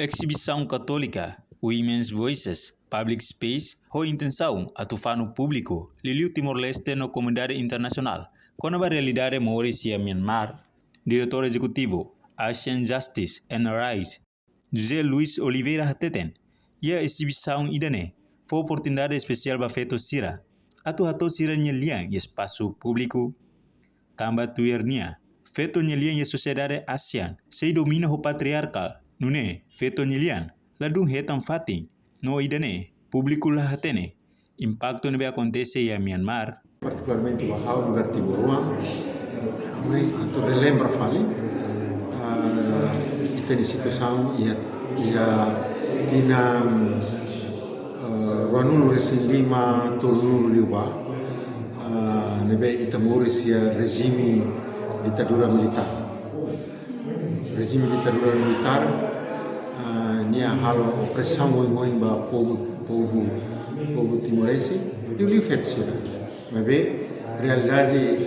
Exibição Católica, Women's Voices, Public Space, ho intenção atufano público, Liliu Timor-Leste no comunidade internacional, com a realidade Mauricia Myanmar, Diretor Executivo, Asian Justice and Rights, José Luis Oliveira Hateten, e a exibição idane, foi oportunidade especial para feito Sira, atu Sira nyelian e espaço público, tambah tuirnia, feito nyelian e sociedade ASEAN, se domina o patriarcal, nune, feito nyelian, ladung hetam fating, no idane, público la hatene, impacto nebe acontece em Myanmar. Particularmente Bahau lugar Timor-Leste, tu relembra fali, tem situação e Ruanulu resin lima tolulu liuba, nebe itamuris regime ditadura militar. Regime ditadura militar, nia hal opressão ngoing ba povo timorense, liu feito sira. Mas realidade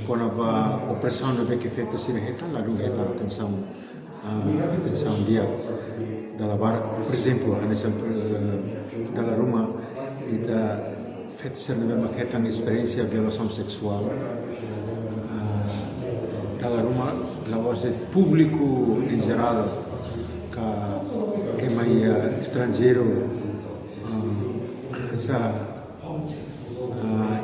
quando a opressão não é que feito sira heta, lá não heta atenção dia da bar, por exemplo, nessa da rumah ita feito sira não é heta experiência violação sexual da rumah lawas público em geral que é mais estrangeiro essa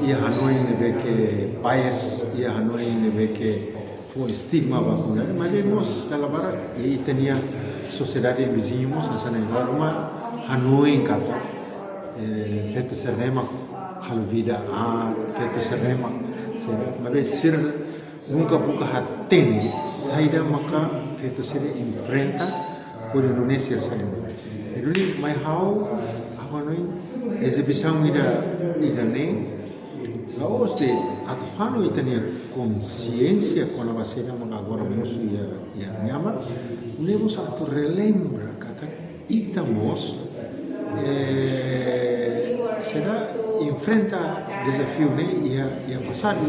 ia Hanoi nebe que bias, ia Hanoi nebe que foi estigma vacuna, mas vemos dalam barat e tinha sociedade vizinhos nessa negara Hanoi kata, feito serema halvida feito serema, mas ser nunca buka hatene, saída maka feito ser enfrenta por Indonesia saída. Jadi mai hau Hanoi exibição ida nem laos de atufano itania consciência quando você não agora moço e a Myanmar nemos atu relembra kata itamos será enfrenta desafio né e a passado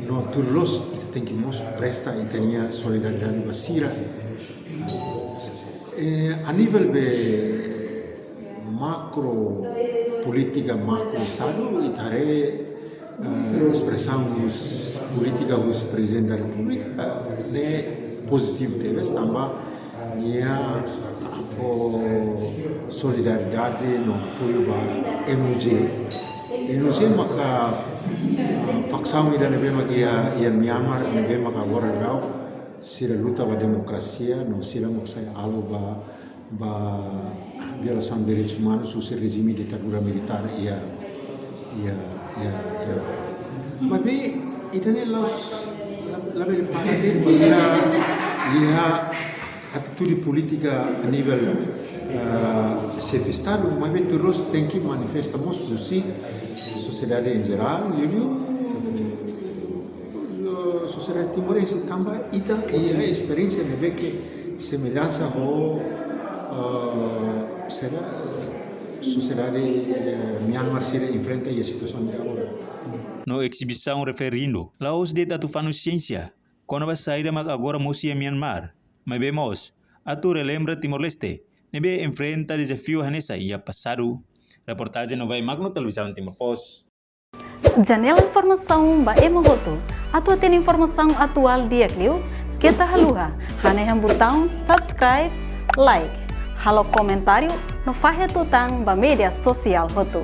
no turlos tem que mos presta itania solidariedade basira a nível de macro política macro estado e tare expressão política dos presidente da república é positivo teve também e a solidariedade no apoio da MUG maka facção ida nebe maka ia Myanmar nebe maka agora rau sira luta ba demokrasia no sira maksa alo ba violação de direitos humanos o regime de ditadura militar mas bem itu ni la veritade ia atitude política a nível chefe estado mas bem terus tem que manifestamos assim sociedade em geral sociedade timorense também e a experiência de ver que semelhança ao será sociedade Myanmar sira enfrenta a situação de agora. No exibição referindo, laos de atufano ciência, quando vai sair mas agora moço Myanmar, mas vemos, atu relembra Timor-Leste, nebe enfrenta desafio hanesa e passado. Reportagem no vai Magno Televisão Timor Post. Janela informação ba emogoto, atu tem informação atual dia kliu, kita haluha, haneham botão subscribe, like. Halo komentário no Fahia Tutang ba media sosial hotu.